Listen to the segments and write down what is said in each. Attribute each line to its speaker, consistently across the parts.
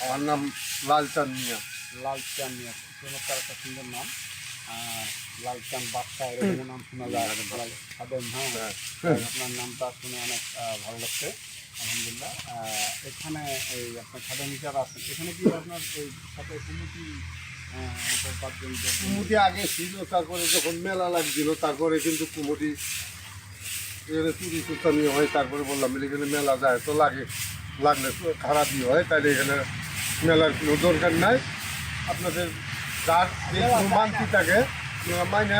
Speaker 1: আমার নাম লালচাঁদ মিয়া।
Speaker 2: লালচাঁদ মিয়া, চমৎকার একটা সুন্দর নাম। লালচাঁদ বাদশা এরকম নাম শোনা যায়। খাদেম, হ্যাঁ, আপনার নামটা শুনে অনেক ভালো লাগছে, আলহামদুলিল্লাহ। এখানে এই আপনার খাদেম হিসাবে আছেন, এখানে কি আপনার এই সাথে কমিটি
Speaker 1: কুমুটি আগে ছিল, তারপরে যখন মেলা লাগছিল তারপরে কিন্তু কুমুটি চুরি চুরতামি হয়, তারপরে বললাম এখানে মেলা যায় তো লাগলে খারাপই হয়, তাইলে এখানে মেলার কোনো দরকার নাই। আপনাদের যার যে মানসি থাকে মাইনে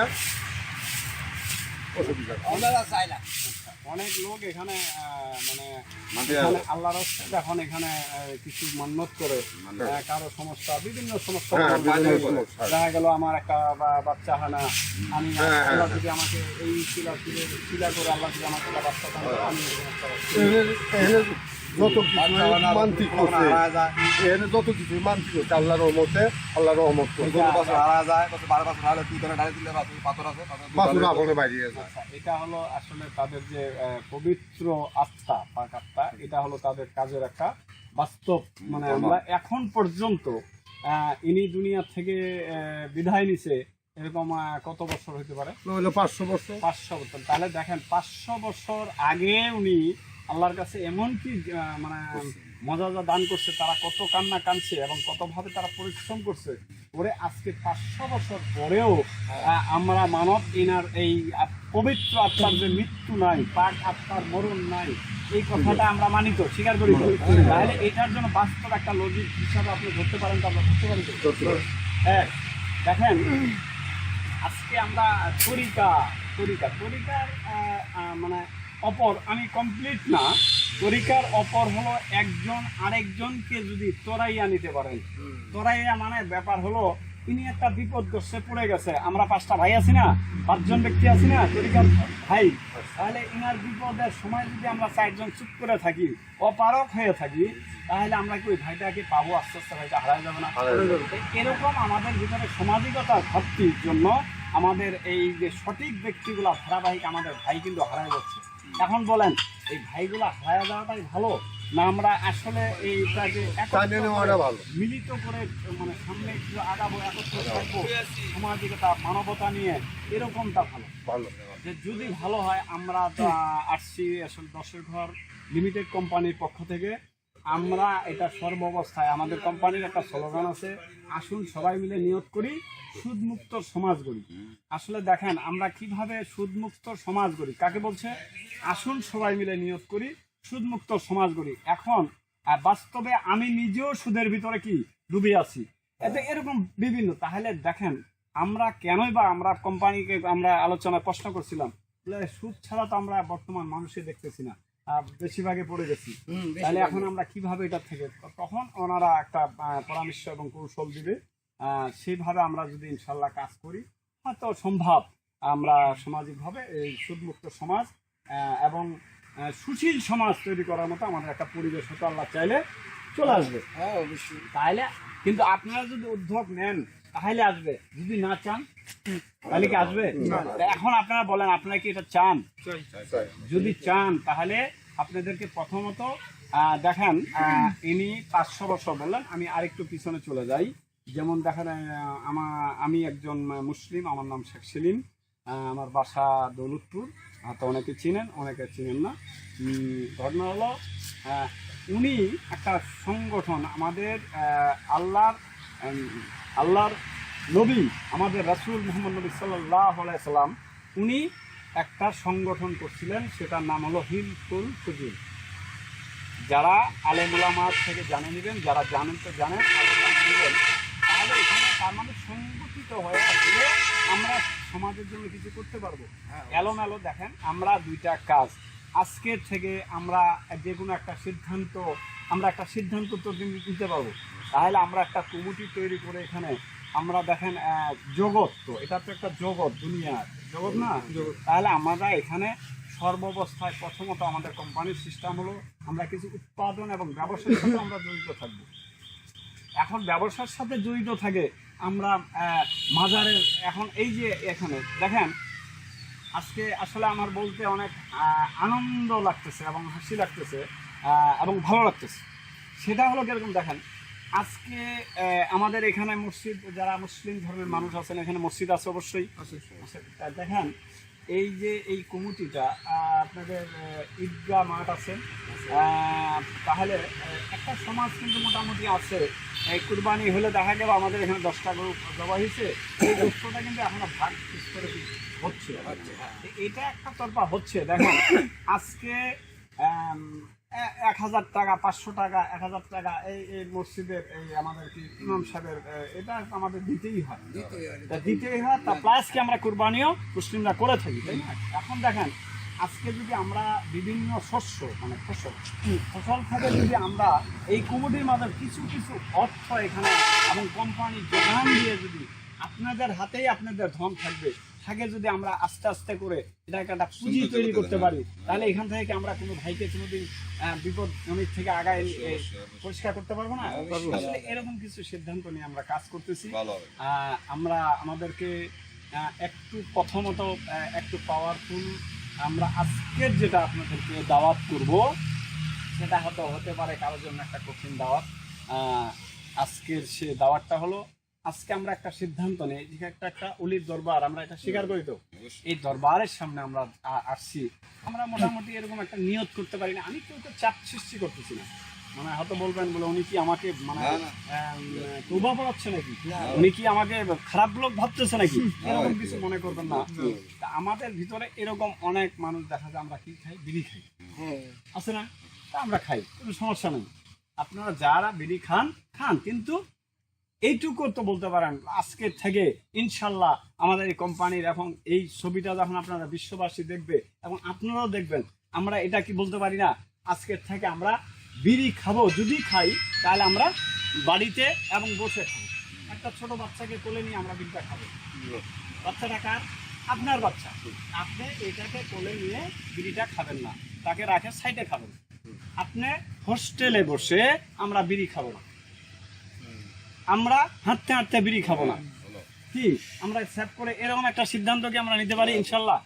Speaker 1: অসুবিধা।
Speaker 2: অনেক লোক এখানে মানে আল্লাহর রাস্তায় এখন এখানে কিছু মান্যত করে, কারো সমস্যা, বিভিন্ন সমস্যা দেখা গেল আমার একটা বাচ্চা হয় না, আমি আল্লাহ যদি আমাকে এই শিলা করে আল্লাহ যদি আমাকে বাচ্চা দেয়, আমি
Speaker 1: যত মানসিক করছে এখানে, যত কিছু মানসিক করছে আল্লাহর রহমতে, আল্লাহর রহমত
Speaker 2: এটা হলো আসলে তাদের যে পবিত্র আত্মা, পাক আত্মা, এটা হলো তাদের কাজের একটা বাস্তব। মানে আমরা এখন পর্যন্ত ইনি দুনিয়া থেকে বিদায় নিছে এরকম কত বছর হইতে পারে?
Speaker 1: 500 বছর।
Speaker 2: 500 বছর। তাহলে দেখেন 500 বছর আগে উনি আল্লাহর কাছে এমন কি মানে মজা দান করছে, তারা কত কান্না কাঁদছে এবং কতভাবে তারা পরিশ্রম করছে, ওরে আজকে 500 বছর পরেও আমরা মানব এনার এই পবিত্র আত্মার যে মৃত্যু নাই, পাক আত্মার মরণ নাই, এই কথাটা আমরা মানি তো, স্বীকার করি। তাহলে এটার জন্য বাস্তব একটা লজিক হিসাবে আপনি ধরতে পারেন, তো আমরা ধরতে পারি তো। হ্যাঁ, দেখেন আজকে আমরা তরিকার মানে অপর, আমি কমপ্লিট না, তরিকার অপর হলো একজন আরেকজনকে যদি তোরাইয়া নিতে পারেন। তোরাইয়া মানে ব্যাপার হলো ইনি একটা বিপদগ্রস্তে পড়ে গেছে, আমরা 5টা ভাই আছি না, 5 জন ব্যক্তি আছি না তরিকার ভাই, তাহলে ইনার বিপদের সময় যদি আমরা 4 জন চুপ করে থাকি, অপারক হয়ে থাকি, তাহলে আমরা কি ওই ভাইটাকে পাবো? আস্তে আস্তে ভাইটা হারাই যাবে না? এরকম আমাদের ভিতরে সামাজিকতার ঘাটতির জন্য আমাদের এই যে সঠিক ব্যক্তিগুলা ধারাবাহিক আমাদের ভাই কিন্তু হারাই যাচ্ছে। এখন বলেন এই ভাইগুলা হারাই যাওয়াটাই ভালো, না আমরা আসলে এইটাকে মিলিত করে মানে সামনে একটু আগাবো, একত্র থাকবো, সামাজিকতা মানবতা নিয়ে, এরকমটা ভালো? যে যদি ভালো হয়, আমরা আসছি আসলে 10 ঘর লিমিটেড কোম্পানির পক্ষ থেকে, আমরা এটা সর্বাবস্থায়, আমাদের কোম্পানির একটা স্লোগান আছে, আসুন সবাই মিলে নিয়ত করি সুদমুক্ত সমাজ গড়ি। আসলে দেখেন আমরা কিভাবে সুদমুক্ত সমাজ গড়ি, কাকে বলছে? আসুন সবাই মিলে নিয়ত করি সুদমুক্ত সমাজ গড়ি। এখন বাস্তবে আমি নিজেও সুদের ভিতরে কি ডুবে আছি, এতে এরকম বিভিন্ন। তাহলে দেখেন আমরা কেনই বা আমরা কোম্পানিকে আমরা আলোচনায় প্রশ্ন করছিলাম, সুদ ছাড়া তো আমরা বর্তমান মানুষে দেখতেছি না, বেশিরভাগে পড়ে গেছি, তাহলে এখন আমরা কিভাবে এটা থেকে, তখন ওনারা একটা পরামর্শ এবং কৌশল দিবে, সেইভাবে আমরা যদি ইনশাল্লাহ কাজ করি হয়তো সম্ভব আমরা সামাজিকভাবে এই সুদমুক্ত সমাজ এবং সুশীল সমাজ তৈরি করার মতো আমাদের একটা পরিবেশ হতো আল্লাহ চাইলে চলে আসবে।
Speaker 1: হ্যাঁ, অবশ্যই।
Speaker 2: তাহলে কিন্তু আপনারা যদি উদ্যোগ নেন তাহলে আসবে, যদি না চান তাহলে কি আসবে? এখন আপনারা বলেন, আপনারা কি এটা চান? যদি চান তাহলে আপনাদেরকে প্রথমত দেখেন, ইনি 500 বছর বললেন, আমি আরেকটু পিছনে চলে যাই। যেমন দেখেন আমি একজন মুসলিম, আমার নাম শেখ সেলিম, আমার বাসা দৌলতপুর, তো অনেকে চিনেন, অনেকে চিনেন না। ঘটনা হলো উনি একটা সংগঠন, আমাদের আল্লাহর নবী, আমাদের রাসূল মুহাম্মদ নবী সাল্লাল্লাহু আলাইহি সাল্লাম, উনি একটা সংগঠন করছিলেন, সেটার নাম হলো হিলফুল ফুজুল। যারা আলেম উলামা থেকে জানে নেবেন, যারা জানেন তো জানেন, নেবেন, তাহলে এখানে তার মানে সংগঠিত হয়ে আসলে আমরা সমাজের জন্য কিছু করতে পারবো। এলোমেলো দেখেন, আমরা 2টা কাজ আজকের থেকে আমরা যে কোনো একটা সিদ্ধান্ত তো নিতে পারবো। তাহলে আমরা একটা কমিটি তৈরি করে এখানে আমরা দেখেন জগৎ, তো এটা তো একটা জগৎ, দুনিয়ার জগৎ না, তাহলে আমরা এখানে সর্বাবস্থায় প্রথমত আমাদের কোম্পানির সিস্টেম হলো আমরা কিছু উৎপাদন এবং ব্যবসার সাথে আমরা জড়িত থাকবো। এখন ব্যবসার সাথে জড়িত থাকে আমরা মাজারের, এখন এই যে এখানে দেখেন আজকে আসলে আমার বলতে অনেক আনন্দ লাগতেছে এবং হাসি লাগতেছে এবং ভালো লাগতেছে। সেটা হলো কিরকম দেখেন, আজকে আমাদের এখানে মসজিদ, যারা মুসলিম ধর্মের মানুষ আছেন এখানে মসজিদ আছে অবশ্যই আছে। দেখেন এই যে এই কমিটিটা আপনাদের ঈদগাহ মাঠ আছে, তাহলে একটা সমাজ কিন্তু মোটামুটি আছে। এই কুরবানি হলে দেখা গেল আমাদের এখানে 10টা গরু জবাই হয়েছে, এই গোষ্ঠটা কিন্তু এখনো ভাগ করে হচ্ছে। এটা একটা তরফা হচ্ছে। দেখেন আজকে 1000 টাকা, 500 টাকা, 1000 টাকা এই এই মসজিদের এই আমাদের কি ইমাম সাহেবের এটা আমাদের দিতেই হয়। তা প্লাস কি আমরা কুরবানিও মুসলিমরা করে থাকি, তাই না? এখন দেখেন আজকে যদি আমরা বিভিন্ন শস্য মানে ফসল থেকে যদি আমরা এই কমিটির মাধ্যমে কিছু কিছু অর্থ এখানে এবং কোম্পানির যোগান দিয়ে যদি আপনাদের হাতেই আপনাদের ধন থাকবে থাকে, যদি আমরা আস্তে আস্তে করে এটাকে একটা পুঁজি তৈরি করতে পারি, তাহলে এখান থেকে আমরা কোনো ভাইকে কোনোদিন বিপদ জমির থেকে আগায় পরিষ্কার করতে পারবো না। আসলে এরকম কিছু সিদ্ধান্ত নিয়ে আমরা কাজ করতেছি। আমরা আমাদেরকে একটু প্রথমত একটু পাওয়ারফুল আমরা আজকের যেটা আপনাদেরকে দাওয়াত করব সেটা হয়তো হতে পারে কারোর জন্য একটা কঠিন দাওয়াত। আজকের সে দাওয়াতটা হলো, আজকে আমরা একটা সিদ্ধান্ত নেই যে একটা অলির দরবার, আমরা এটা স্বীকার করি তো এই দরবারের সামনে আমরা আসছি। আমরা মোটামুটি এরকম একটা নিয়ত করতে পারি না। আমি কেউ তো চাপ সৃষ্টি করতেছি না, মানে হয়তো বলবেন বলে উনি কি আমাকে মানে তওবা পড়াচ্ছে নাকি, উনি কি আমাকে খারাপ লোক ভাবতেছে নাকি, এরকম কিছু মনে করবেন না। আমাদের ভিতরে এরকম অনেক মানুষ দেখা যায় আমরা কি খাই, বিড়ি খাই, আছে না? তা আমরা খাই, কোনো সমস্যা নেই। আপনারা যারা বিড়ি খান খান, কিন্তু এইটুকু তো বলতে পারেন আজকের থেকে ইনশাল্লাহ আমাদের এই কোম্পানির এবং এই ছবিটা যখন আপনারা বিশ্ববাসী দেখবে এবং আপনারাও দেখবেন, আমরা এটা কি বলতে পারি না আজকের থেকে আমরা বিড়ি খাবো, যদি খাই তাহলে আমরা বাড়িতে এবং বসে খাবো। একটা ছোট বাচ্চাকে কোলে নিয়ে আমরা বিড়িটা খাবো। বাচ্চাটা কার? আপনার বাচ্চা। আপনি এটাকে কোলে নিয়ে বিড়িটা খাবেন না, তাকে রাখে সাইডে খাবেন। আপনি হোস্টেলে বসে আমরা বিড়ি খাবো না, আমরা হাঁটতে হাঁটতে বিড়ি খাবো না। কি আমরা সেভ করে এরকম একটা সিদ্ধান্ত কি আমরা নিতে পারি ইনশাল্লাহ?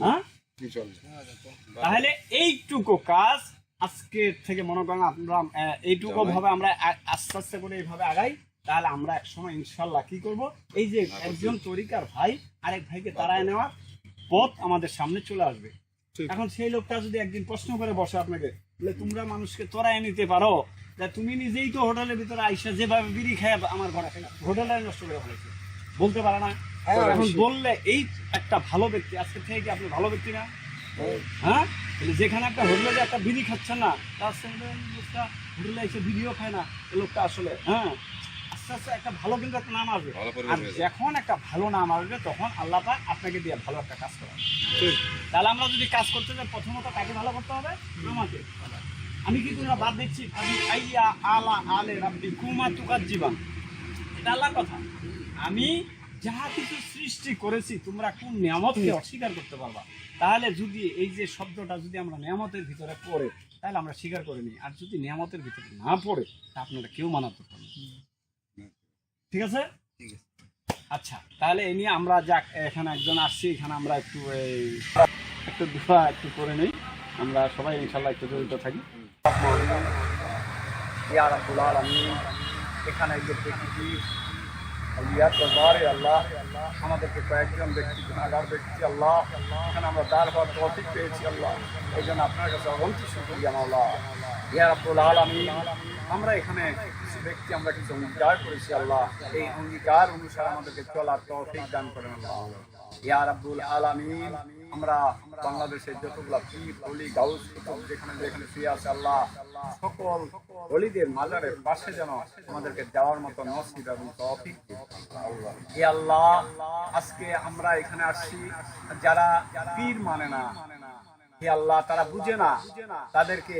Speaker 2: হ্যাঁ, তাহলে এইটুকু কাজ আজকে থেকে মনে করেন আমরা এইটুকু ভাবে আমরা আস্তে আস্তে করে এইভাবে আগাই, তাহলে আমরা এক সময় ইনশাল্লাহ কি করব, এই যে একজন তরিকার ভাই আরেক ভাইকে তাড়ায় নেওয়ার পথ আমাদের সামনে চলে আসবে। এখন সেই লোকটা যদি একদিন প্রশ্ন করে বসে আপনাকে, বলে তোমরা মানুষকে তোরায় নিতে পারো, তুমি নিজেই তো হোটেলের ভিতরে আইসা যেভাবে বিড়ি খায় আমার ঘরে হোটেলে নষ্ট করে ফেলেছে, বলতে পারে না? এখন বললে এই একটা ভালো ব্যক্তি, আজকে থেকে কি আপনি ভালো ব্যক্তি না? হ্যাঁ, যেখানে একটা হোটেলে একটা বিড়ি খাচ্ছেন না, তার সঙ্গে লোকটা হোটেলে এসে বিড়িও খায় না, এই লোকটা আসলে হ্যাঁ আস্তে আস্তে একটা ভালো কিন্তু একটা নাম আসবে। আর যখন একটা ভালো নাম আসবে তখন আল্লাহ পাক আপনাকে দিয়ে ভালো একটা কাজ করাবে। তাহলে আমরা যদি কাজ করতে যাই প্রথমত কাকে ভালো করতে হবে? আমাকে। আমি কি তোমরা বাদ দিচ্ছি আইয়া আলা আলে রাব্বি কুমা তুকাজ্জিবান, এটা আল্লাহর কথা। আমি যাহা কিছু সৃষ্টি করেছি তোমরা কোন নিয়ামতকে অস্বীকার করতে পারবা? তাহলে যদি এই যে শব্দটা যদি আমরা নিয়ামতের ভিতরে পড়ে তাহলে আমরা স্বীকার করে নিই, আর যদি নিয়ামতের ভিতরে না পড়ে তা আপনারা কেউ মানাতে পারবেন। ঠিক আছে? আচ্ছা, তাহলে এই নিয়ে আমরা যাক এখানে একজন আসছি, এখানে আমরা একটু একটু দোয়া একটু করে নেই, আমরা সবাই ইনশাল্লাহ একটু জড়িত থাকি। ইয়া রাব্বুল আলামিন, এখানে যে দেখি আল্লাহ আমাদেরকে কয়েকজন ব্যক্তি গুনাহগার ব্যক্তি আল্লাহ এখানে আমরা দাঁড় হওয়ার তৌফিক পেয়েছি আল্লাহ, এই জন্য আপনার কাছে অগণিত শুকরিয়া মাওলা। ইয়া রাব্বুল আলামিন, আমরা এখানে কিছু ব্যক্তি আমরা কিছু অঙ্গীকার করেছি আল্লাহ, এই অঙ্গীকার অনুসারে আমাদেরকে চলার তৌফিক দান করেন আল্লাহ। ইয়া রাব্বুল আলামিন, আমরা বাংলাদেশের যতগুলা পীর ওলি গাউস কুতুব যেখানে যেখানে শুয়ে আছে আল্লাহ, সকল ওলিদের মাজারের পাশে যেন আমাদেরকে যাওয়ার মতো নসিব এবং তৌফিক দিন আল্লাহ। হে আল্লাহ, আজকে আমরা এখানে আসছি যারা পীর মানে না, হে আল্লাহ তারা বুঝে না, তাদেরকে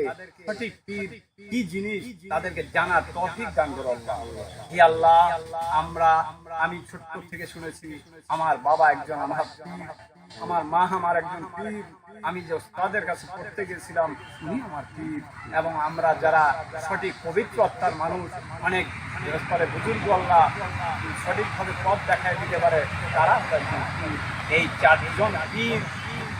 Speaker 2: সঠিক পীর কি জিনিস তাদেরকে জানার তৌফিক দান করো আল্লাহ। হে আল্লাহ, আমি ছোট্ট থেকে শুনেছি আমার বাবা একজন আমার পীর, আমার মা আমার একজন পীর, আমি যে তাদের কাছে পড়তে গেছিলাম উনি আমার পীর, এবং আমরা যারা সঠিক পবিত্র আত্মার মানুষ, অনেক পরে বুজুর্গ আল্লাহ সঠিকভাবে পথ দেখায় দিতে পারে, তারা এই চারজন পীর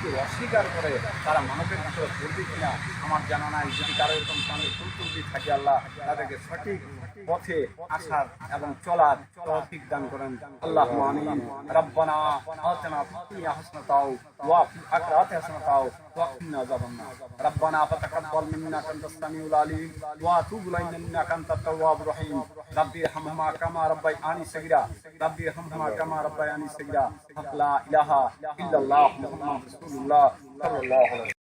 Speaker 2: মানবকে অস্বীকার করে তারা মানবের ভিতরে পড়বে কিনা আমার জানা নাই। যদি কারো এরকম কানের ফুলতুলবি থাকে আল্লাহ তাদেরকে সঠিক পথে আসার এবং চলার তৌফিক দান করেন। আল্লাহুম্মা আমিন। রব্বানা আতিনা ফিদ দুনিয়া হাসানাতাও ওয়া ফিল আখিরাতি হাসানাতাও ওয়া কিনা আযাবান নার। রব্বানা ফাতাকাব্বাল মিন্না আনতাস সামিউল আলিম ওয়া তুব আলাইনা ইন্নাকা আনতাত তাওয়াবুর রহিম। রাব্বি ইরহামহুমা কামা রাব্বায়ানি সগীরা। রাব্বি ইরহামহুমা কামা রাব্বায়ানি সগীরা। লা ইলাহা ইল্লাল্লাহ মুহাম্মাদুর রাসূলুল্লাহ সাল্লাল্লাহু আলাইহি